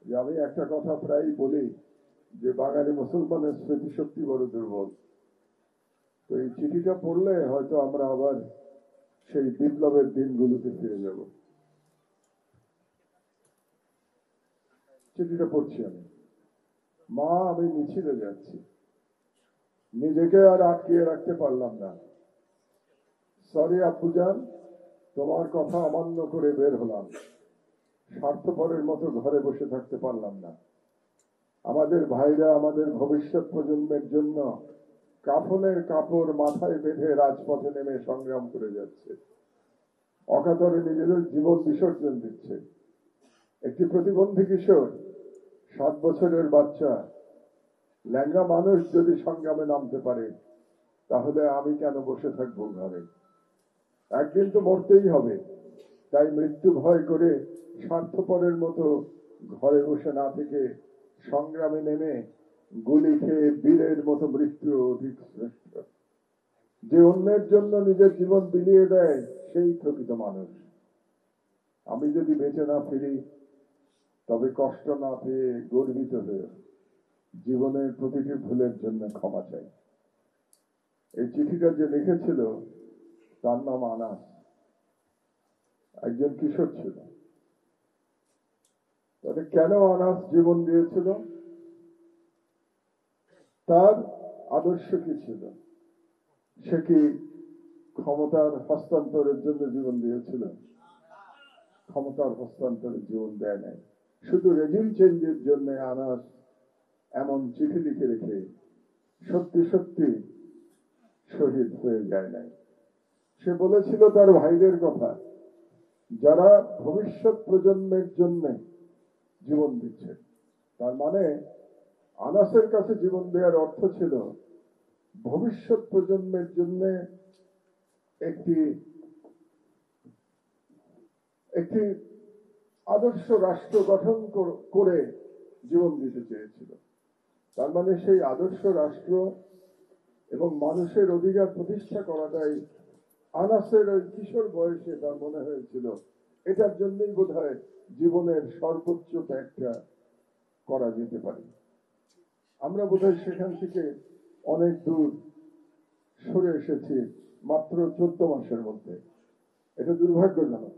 যে আমি একটা কথা প্রায় বলি যে বাঙালি মুসলমানের স্মৃতিশক্তি বড় দুর্বল। তো এই চিঠিটা পড়লে হয়তো আমরা আবার সেই বিপ্লবের দিনগুলোতে ফিরে যাব। চিঠিটা পড়ছি আমি। মা, আমি মিছিলে যাচ্ছি, নিজেকে আর আটকিয়ে রাখতে পারলাম না। সরি আব্বুজান, তোমার কথা অমান্য করে বের হলাম। স্বার্থপরের মতো ঘরে বসে থাকতে পারলাম না। আমাদের ভাইরা আমাদের ভবিষ্যৎ প্রজন্মের জন্য কাফনের কাপড় মাথায় বেঁধে রাজপথে নেমে সংগ্রাম করে যাচ্ছে, অকাতরে নিজেদের জীবন বিসর্জন দিচ্ছে। একটি প্রতিবন্ধী কিশোর, 7 বছরের বাচ্চা, ল্যাংড়া মানুষ যদি সংগ্রামে নামতে পারে, তাহলে আমি কেন বসে থাকবো ঘরে? একদিন তো মরতেই হবে, তাই মৃত্যু ভয় করে স্বার্থপরের মতো ঘরে বসে না থেকে সংগ্রামে নেমে গুলি খেয়ে বীরের মতো মৃত্যু অধিক শ্রেষ্ঠ। যে অন্যের জন্য নিজের জীবন বিলিয়ে দেয় সেই প্রকৃত মানুষ। আমি যদি বেঁচে না ফিরি, তবে কষ্ট না পেয়ে গর্বিত হয়ে জীবনের প্রতিটি ভুলের জন্য ক্ষমা চাই। এই চিঠিটা যে লিখেছিল তার নাম আনাস, একজন কিশোর ছিল। তবে কেন আনাস জীবন দিয়েছিল? তার আদর্শ কি ছিল? সে কি ক্ষমতার হস্তান্তরের জন্য জীবন দিয়েছিল? ক্ষমতার হস্তান্তরের জীবন দেয় নাই। শুধু রেজিম চেঞ্জের জন্য আনাস এমন চিঠি লিখে রেখে সত্যি সত্যি শহীদ হয়ে যায় নাই। সে বলেছিল তার ভাইদের কথা, যারা ভবিষ্যৎ প্রজন্মের জন্য জীবন দিচ্ছে। তার মানে আনাসের কাছে জীবন দেওয়ার অর্থ ছিল ভবিষ্যৎ প্রজন্মের জন্য একটি একটি আদর্শ রাষ্ট্র গঠন করে জীবন দিতে চেয়েছিল। তার মানে সেই আদর্শ রাষ্ট্র এবং মানুষের অধিকার প্রতিষ্ঠা করাটাই আনাসের ওই কিশোর বয়সে তার মনে হয়েছিল এটার জন্যই বোধহয় জীবনের সর্বোচ্চ ত্যাগটা করা যেতে পারে। আমরা বোধহয় সেখান থেকে অনেক দূর সরে এসেছি মাত্র 14 মাসের মধ্যে। এটা দুর্ভাগ্যজনক।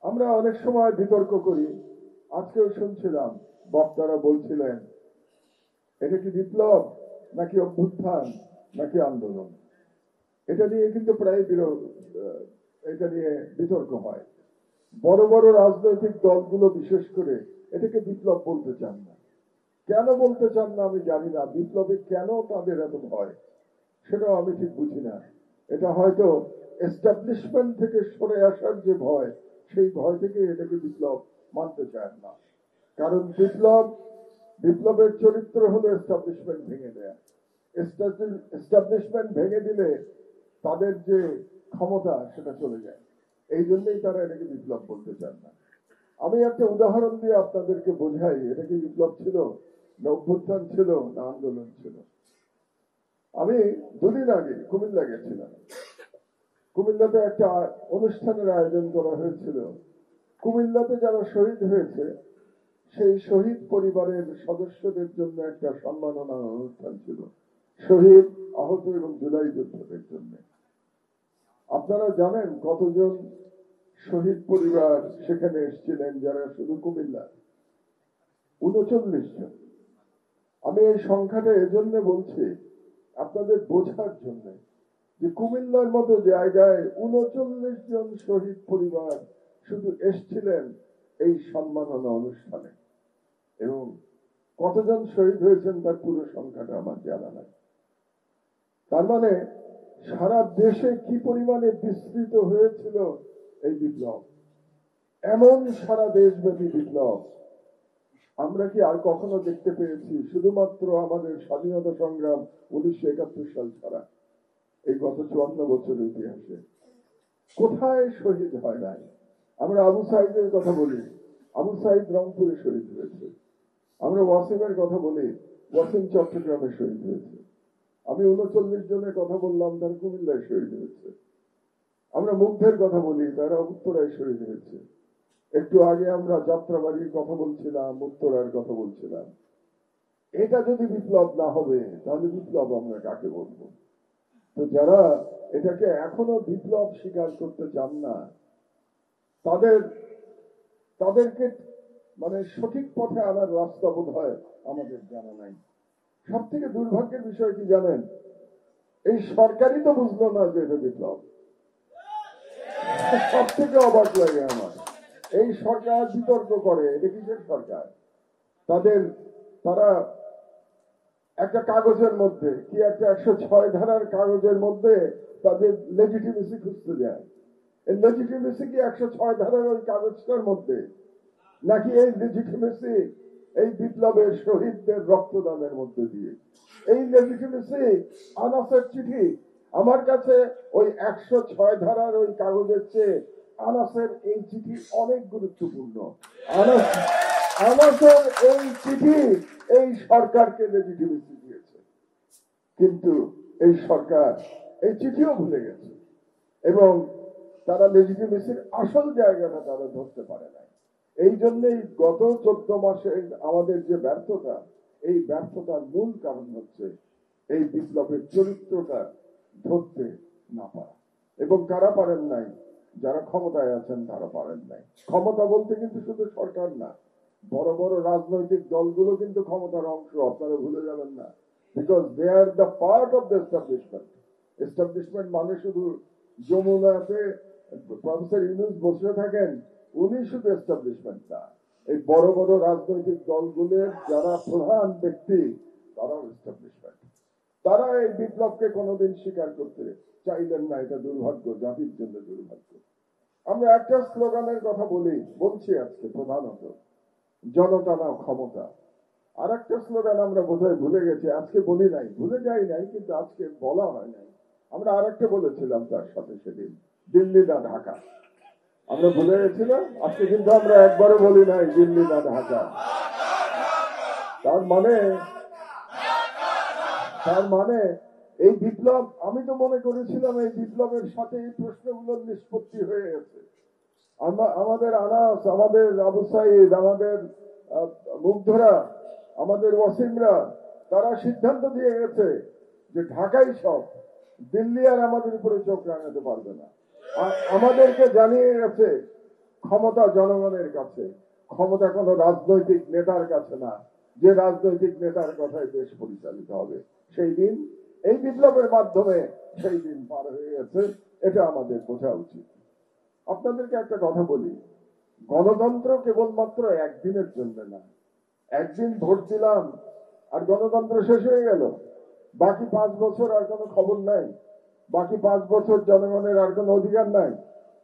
আমরা অনেক সময় বিতর্ক করি। আজকেও শুনছিলাম বক্তারা বলছিলেন এটা কি বিপ্লব নাকি অভ্যুত্থান নাকি আন্দোলন। এটা নিয়ে কিন্তু প্রায় এটা নিয়ে বিতর্ক হয়। বড় বড় রাজনৈতিক দলগুলো বিশেষ করে এটাকে বিপ্লব বলতে চান না। কেন বলতে চান না আমি জানি না। বিপ্লবে কেন তাদের এত ভয় সেটাও আমি ঠিক বুঝি না। এটা হয়তো এস্টাবলিশমেন্ট থেকে সরে আসার যে ভয়, সেই ভয় থেকে এটাকে বিপ্লব মানতে চান না। কারণ বিপ্লবের চরিত্র হলো এস্টাবলিশমেন্ট ভেঙে দেয়া। এস্টাবলিশমেন্ট ভেঙে দিলে তাদের যে ক্ষমতা সেটা চলে যায়। এই জন্যই তারা এটাকে বিপ্লব বলতে চান না। আমি একটা উদাহরণ দিয়ে আপনাদেরকে বোঝাই এটা কি বিপ্লব ছিল না অভ্যুত্থান ছিল না আন্দোলন ছিল। আমি 2 দিন আগে কুমিল্লা গেছিলাম। কুমিল্লাতে একটা অনুষ্ঠানের আয়োজন করা হয়েছিল। কুমিল্লাতে যারা শহীদ হয়েছে সেই শহীদ পরিবারের সদস্যদের জন্য একটা সম্মাননা অনুষ্ঠান ছিল, শহীদ, আহত এবং জুলাই যোদ্ধাদের জন্য। আপনারা জানেন কতজন শহীদ পরিবার সেখানে এসেছিলেন? যারা শুধু কুমিল্লা 39 জন। আমি এই সংখ্যাটা এজন্য বলছি আপনাদের বোঝার জন্য যে কুমিল্লার মতো জায়গায় 39 জন শহীদ পরিবার শুধু এসেছিলেন এই সম্মাননা অনুষ্ঠানে। এবং কতজন শহীদ হয়েছেন তার পুরো সংখ্যাটা আমার জানা নাই। তার মানে সারা দেশে কি পরিমাণে বিস্তৃত হয়েছিল এই বিপ্লব। এমন সারা দেশব্যাপী বিপ্লব আমরা কি আর কখনো দেখতে পেয়েছি? শুধুমাত্র আমাদের স্বাধীনতা সংগ্রাম 1971 সাল ছাড়া এই গত 54 বছরের ইতিহাসে কোথায় শহীদ হয় নাই? আমরা আবু সাইদের কথা বলি, আবু সাইদ রংপুরে শহীদ হয়েছে। আমরা ওয়াসিমের কথা বলি, ওয়াসিম চট্টগ্রামে শহীদ হয়েছে। আমি 39 জনের কথা বললাম, তারা কুমিল্লায় শহীদ হয়েছে। আমরা মুগ্ধের কথা বলি, তারা উত্তরায় শহীদ হয়েছে। একটু আগে আমরা যাত্রাবাড়ির কথা বলছিলাম, উত্তরার কথা বলছিলাম। এটা যদি বিপ্লব না হবে তাহলে বিপ্লব আমরা কাকে বলবো? তো যারা এটাকে এখনো বিপ্লব স্বীকার করতে চান না, তাদেরকে মানে সঠিক পথে আনার রাস্তা বোধ হয় আমাদের জানা নাই। সব থেকে দুর্ভাগ্যের বিষয় কি জানেন? এই সরকারই তো বুঝলো না যে এটা বিপ্লব। সব থেকে অবাক লাগে আমার, এই সরকার বিতর্ক করে, এটা কিসের সরকার? তারা একটা কাগজের মধ্যে কি একটা 106 ধারার কাগজের মধ্যে তাদের লেজিটিমেসি খুঁজতে যায়। এই লেজিটিমেসি কি 106 ধারার ওই কাগজটার মধ্যে, নাকি এই লেজিটিমেসি এই বিপ্লবের শহীদদের রক্তদানের মধ্যে দিয়ে? এই লেজিটিমেসি আনাসের চিঠি। আমার কাছে ওই 106 ধারার ওই কাগজের চেয়ে আনাসের এই চিঠি অনেক গুরুত্বপূর্ণ। আনাসের এই চিঠি এই সরকারকে লেজিটিমেসি দিয়েছে, কিন্তু এই সরকার এই চিঠিও ভুলে গেছে এবং তারা লেজিটিমেসির আসল জায়গাটা তারা ধরতে পারে না। এই জন্যই গত 14 মাসের আমাদের যে ব্যর্থতা, এই ব্যর্থতার মূল কারণ হচ্ছে এই বিপ্লবের চরিত্রটা ধরতে না পারা। এবং কারা পারেন নাই? যারা ক্ষমতায় আছেন তারা পারেন নাই। ক্ষমতা বলতে কিন্তু শুধু সরকার না, বড় বড় রাজনৈতিক দলগুলো কিন্তু ক্ষমতার অংশ, আপনারা ভুলে যাবেন না। Because they are the part of the establishment. Establishment মানে শুধু যমুনাতে প্রফেসর ইউনূস বসে থাকেন, উনি শুধু এস্টাবলিশমেন্ট না, এই বড় বড় রাজনৈতিক দলগুলোর যারা প্রধান ব্যক্তি তারাও এস্টাবলিশমেন্ট। তারা এই বিপ্লবকে কোনোদিন স্বীকার করতে চাইলেন না। এটা দুর্ভাগ্য, জাতির জন্য দুর্ভাগ্য। আমরা একটা স্লোগানের কথা বলছি আজকে প্রধানত, জনতা না ক্ষমতা। আর একটা স্লোগান আমরা বোধহয় ভুলে গেছি, আজকে বলি নাই, ভুলে যাই নাই, কিন্তু আজকে বলা হয় নাই। আমরা আরেকটা বলেছিলাম তার সাথে সেদিন, দিল্লি না ঢাকা। আমরা ভুলে গেছিলাম, আজকে কিন্তু আমরা একবারও বলি নাই দিল্লি না ঢাকা। তার মানে এই বিপ্লব, আমি তো মনে করেছিলাম এই বিপ্লবের সাথে এই প্রশ্নগুলোর নিষ্পত্তি হয়ে গেছে। আমাদের আনাস, আমাদের আবু সাইদ, আমাদের মুগ্ধরা, আমাদের ওয়াসিমরা, তারা সিদ্ধান্ত দিয়ে গেছে যে ঢাকাই সব, দিল্লি আর আমাদের উপরে চোখ রাঙাতে পারবে না। আমাদেরকে জানিয়ে গেছে ক্ষমতা জনগণের কাছে, ক্ষমতা কোনো রাজনৈতিক নেতার কাছে না, যে রাজনৈতিক নেতার কথায় দেশ পরিচালিত হবে। সেই দিন এই বিপ্লবের মাধ্যমে সেই দিন পার হয়ে গেছে, এটা আমাদের বোঝা উচিত। আপনাদেরকে একটা কথা বলি, গণতন্ত্র কেবলমাত্র একদিনের জন্য না। একদিন ভোট দিলাম আর গণতন্ত্র শেষ হয়ে গেল, বাকি 5 বছর আর কোনো খবর নাই, বাকি 5 বছর জনগণের আর কোনো অধিকার নাই।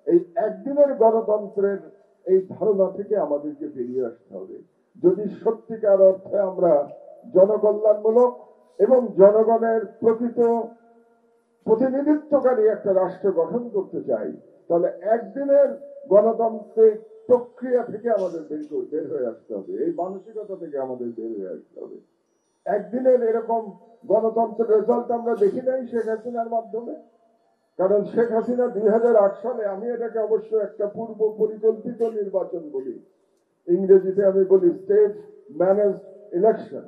এই একদিনের গণতন্ত্রের এই ধারণা থেকে আমাদেরকে বেরিয়ে আসতে হবে। যদি সত্যিকার অর্থে আমরা জনকল্যাণমূলক এবং জনগণের প্রকৃত প্রতিনিধিত্বকারী একটা রাষ্ট্র গঠন করতে চাই, তাহলে একদিনের গণতান্ত্রিক প্রক্রিয়া থেকে আমাদের বের হয়ে আসতে হবে, এই মানসিকতা থেকে আমাদের বের হয়ে আসতে হবে। একদিনের এরকম গণতন্ত্রের রেজাল্ট আমরা দেখি নাই শেখ হাসিনার মাধ্যমে। কারণ শেখ হাসিনা 2008 সালে, আমি এটাকে অবশ্য একটা পূর্ব পরিকল্পিত নির্বাচন বলি, ইংরেজিতে আমি বলি স্টেট ম্যানেজড ইলেকশন।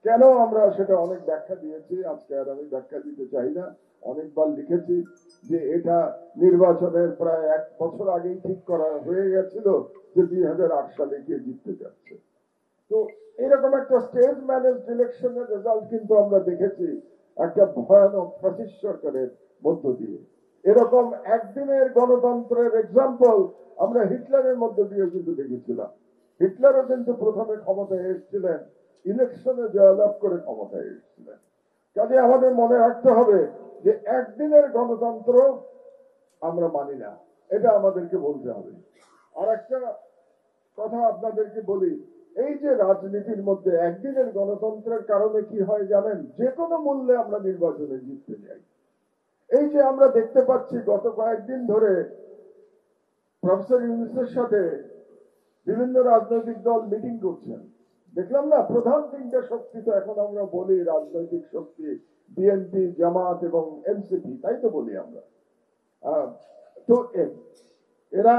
কেন আমরা সেটা অনেক ব্যাখ্যা দিয়েছি, আজকে আর আমি ব্যাখ্যা দিতে চাই না। অনেকবার লিখেছি যে এটা নির্বাচনের প্রায় 1 বছর আগেই ঠিক করা হয়ে গেছিল যে 2008 সালে কে জিততে যাচ্ছে। তো এরকম একটা স্টেট ম্যানেজড ইলেকশনের রেজাল্ট কিন্তু আমরা দেখেছি একটা ভয়ানক ফ্যাসিস্ট সরকারের মধ্য দিয়ে। এরকম একদিনের গণতন্ত্রের এক্সাম্পল আমরা হিটলারের মধ্য দিয়ে কিন্তু দেখেছিলাম। হিটলারও কিন্তু প্রথমে ক্ষমতায় এসেছিলেন, ইলেকশনে জয়লাভ করে ক্ষমতায় এসেছিলেন। কাজে আমাদের মনে রাখতে হবে যে একদিনের গণতন্ত্র আমরা মানি না, এটা আমাদেরকে বলতে হবে। আর একটা কথা আপনাদেরকে বলি, এই যে রাজনীতির মধ্যে একদিনের গণতন্ত্রের কারণে কি হয় জানেন? যে কোনো মূল্যে আমরা নির্বাচনে জিততে যাই। এই যে আমরা দেখতে পাচ্ছি গত কয়েকদিন ধরে প্রফেসর ইউনূসের সাথে বিভিন্ন রাজনৈতিক দল মিটিং করছেন, দেখলাম না? প্রধান 3টে শক্তি তো এখন আমরা বলি রাজনৈতিক শক্তি, বিএনপি, জামাত এবং এনসিপি, তাই তো বলি আমরা। তো এরা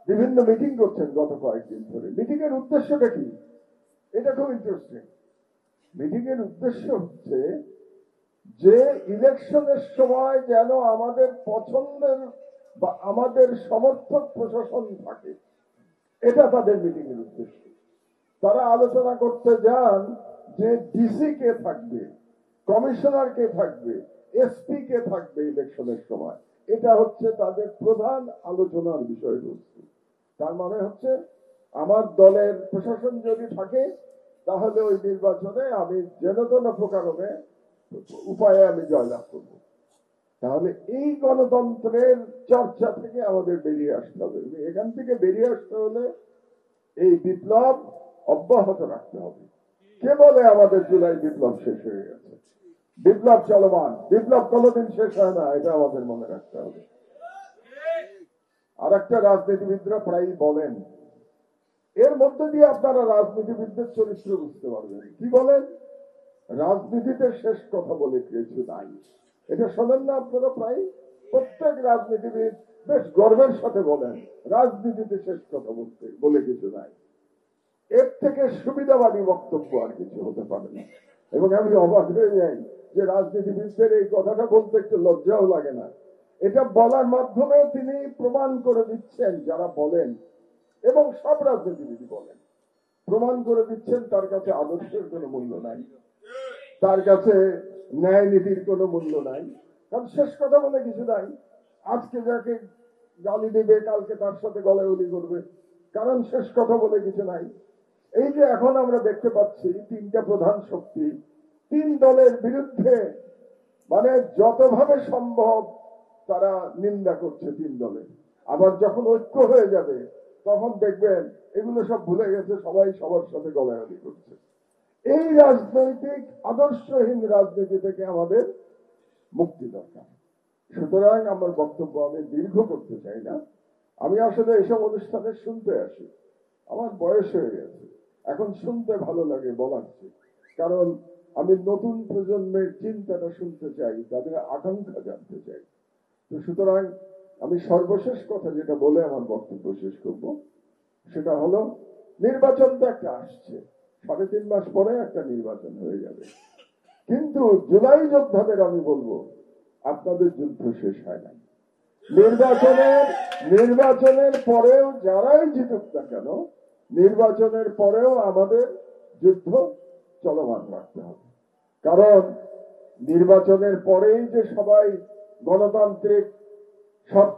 বিভিন্ন মিটিং করছেন গত কয়েকদিন ধরে। মিটিং এর উদ্দেশ্যটা কি? এটা খুব ইন্টারেস্টিং। মিটিং এর উদ্দেশ্য হচ্ছে যে ইলেকশনের সময় যেন আমাদের পছন্দের বা আমাদের সমর্থক প্রশাসন থাকে, এটা তাদের মিটিং এর উদ্দেশ্য। তারা আলোচনা করতে যান যে ডিসি কে থাকবে, কমিশনার কে থাকবে, এসপি কে থাকবে ইলেকশনের সময়। এটা হচ্ছে তাদের প্রধান আলোচনার বিষয়বস্তু। তার মানে হচ্ছে আমার দলের প্রশাসন যদি থাকে তাহলে ওই নির্বাচনে আমি যেন তেন প্রকারে উপায়ে আমি জয়লাভ করব। তাহলে এই গণতন্ত্রের চর্চা থেকে আমাদের বেরিয়ে আসতে হবে। এখান থেকে বেরিয়ে আসতে হলে এই বিপ্লব অব্যাহত রাখতে হবে। কে বলে আমাদের জুলাই বিপ্লব শেষ হয়ে গেছে? বিপ্লব চলমান, বিপ্লব কোনোদিন শেষ হয় না, এটা আমাদের মনে রাখতে হবে। আর একটা রাজনীতিবিদরা প্রায়ই বলেন, এর মধ্যে দিয়ে আপনারা রাজনীতিবিদদের চরিত্র বুঝতে পারবেন। কি বলেন? রাজনীতিতে শেষ কথা বলে কিছু নাই। এটা শোনেন না আপনারা? প্রায় প্রত্যেক রাজনীতিবিদ বেশ গর্বের সাথে বলেন রাজনীতিতে শেষ কথা বলে কিছু নাই। এর থেকে সুবিধাবাদী বক্তব্য আর কিছু হতে পারে না। এবং আমি অবাক হয়ে যাই যে রাজনীতিবিদদের এই কথাটা বলতে একটু লজ্জাও লাগে না। এটা বলার মাধ্যমে তিনি প্রমাণ করে দিচ্ছেন, যারা বলেন এবং সব রাজনীতিবিদ বলেন, প্রমাণ করে দিচ্ছেন তার কাছে আদর্শের কোনো মূল্য নাই, তার কাছে ন্যায় নীতির কোনো মূল্য নাই। কারণ শেষ কথা বলে কিছু নাই। আজকে যাকে গালি দেবে কালকে তার সাথে গলায় উলি করবে, কারণ শেষ কথা বলে কিছু নাই। এই যে এখন আমরা দেখতে পাচ্ছি তিনটা প্রধান শক্তি তিন দলের বিরুদ্ধে মানে যতভাবে সম্ভব তারা নিন্দা করছে তিন দলে। আবার যখন ঐক্য হয়ে যাবে তখন দেখবেন এগুলো সব ভুলে গেছে, সবাই সবার সাথে গলাগলি করছে। এই রাজনৈতিক আদর্শহীন রাজনীতি থেকে আমাদের মুক্তি দরকার। সুতরাং আমার বক্তব্য আমি দীর্ঘ করতে চাই না। আমি আসলে এসব অনুষ্ঠানে শুনতে আসি, আমার বয়স হয়ে গেছে, এখন শুনতে ভালো লাগে বলার চেয়ে। কারণ আমি নতুন প্রজন্মের চিন্তাটা শুনতে চাই, তাদের আকাঙ্ক্ষা জানতে চাই। তো সুতরাং আমি সর্বশেষ কথা যেটা বলে আমার বক্তব্য শেষ করব, সেটা হলো নির্বাচন তো একটা আসছে, 3.5 মাস পরে একটা নির্বাচন হয়ে যাবে। কিন্তু জুলাই যোদ্ধাদের আমি বলবো আপনাদের যুদ্ধ শেষ হয় নাই। নির্বাচনের পরেও যারাই জিতুক না কেন, নির্বাচনের পরেও আমাদের যুদ্ধ চলমান রাখতে হবে। কারণ নির্বাচনের পরেই যে সবাই গণতান্ত্রিক সব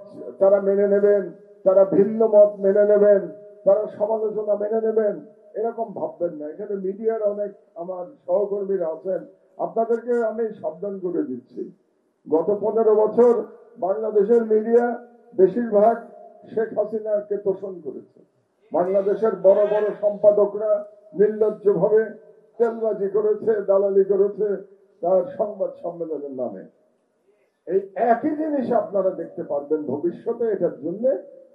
তারা মেনে নেবেন, তারা ভিন্ন মত মেনে নেবেন, তারা সমালোচনা মেনে নেবেন, এরকম ভাববেন না। এখানে মিডিয়ার অনেক আমার সহকর্মীরা আছেন, আপনাদেরকে আমি সাবধান করে দিচ্ছি। গত 15 বছর বাংলাদেশের মিডিয়া বেশিরভাগ শেখ হাসিনাকে তোষণ করেছে। বাংলাদেশের বড় বড় সম্পাদকরা নির্লজ্জভাবে তেলবাজি করেছে, দালালি করেছে তার সংবাদ সম্মেলনের নামে। এই একই জিনিস আপনারা দেখতে পারবেন ভবিষ্যতে, এটার জন্য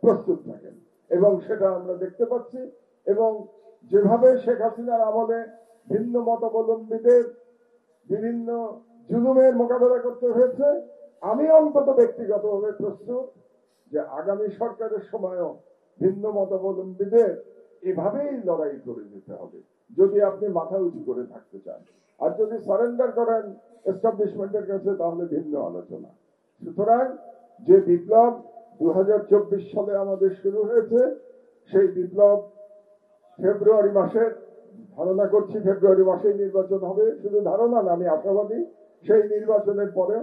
প্রস্তুত থাকেন। এবং সেটা আমরা দেখতে পাচ্ছি। এবং যেভাবে শেখ হাসিনার আমলে ভিন্ন মতাবলম্বীদের বিভিন্ন জুলুমের মোকাবেলা করতে হয়েছে, আমি অন্তত ব্যক্তিগতভাবে প্রস্তুত যে আগামী সরকারের সময়ও ভিন্ন মতাবলম্বীদের এভাবেই লড়াই করে যেতে হবে, যদি আপনি মাথা উঁচু করে থাকতে চান। আর যদি সারেন্ডার করেন এস্টাবলিশমেন্টের কাছে তাহলে ভিন্ন আলোচনা। সুতরাং যে বিপ্লব 2024 সালে আমাদের শুরু হয়েছে, সেই বিপ্লব ফেব্রুয়ারি মাসের, ধারণা করছি ফেব্রুয়ারি মাসেই নির্বাচন হবে, শুধু ধারণা না, আমি আশাবাদী সেই নির্বাচনের পরে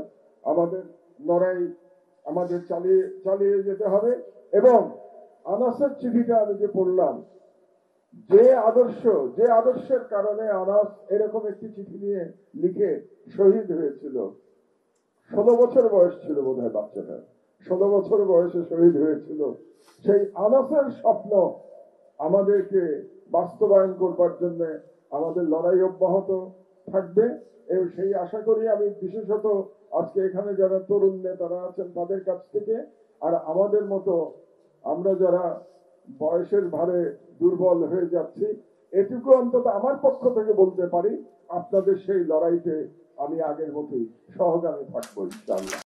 আমাদের লড়াই আমাদের চালিয়ে যেতে হবে। এবং আনাসের চিঠিটা আমি যে পড়লাম, যে আদর্শের কারণে আনাস এরকম একটি চিঠি নিয়ে লিখে শহীদ হয়েছিল, 16 বছর বয়স ছিল বোধহয় বাচ্চাটা, 16 বছর বয়সে শহীদ হয়েছিল। সেই আনাসের স্বপ্ন আমাদেরকে বাস্তবায়ন করবার জন্য আমাদের লড়াই অব্যাহত থাকবে। এবং সেই আশা করি আমি বিশেষত আজকে এখানে যারা তরুণ নেতারা আছেন তাদের কাছ থেকে, আর আমাদের মতো আমরা যারা বয়সের ভারে দুর্বল হয়ে যাচ্ছি, এটুকু অন্তত আমার পক্ষ থেকে বলতে পারি, আপনাদের সেই লড়াইতে আমি আগের মতোই সহগামী থাকবো ইনশাআল্লাহ।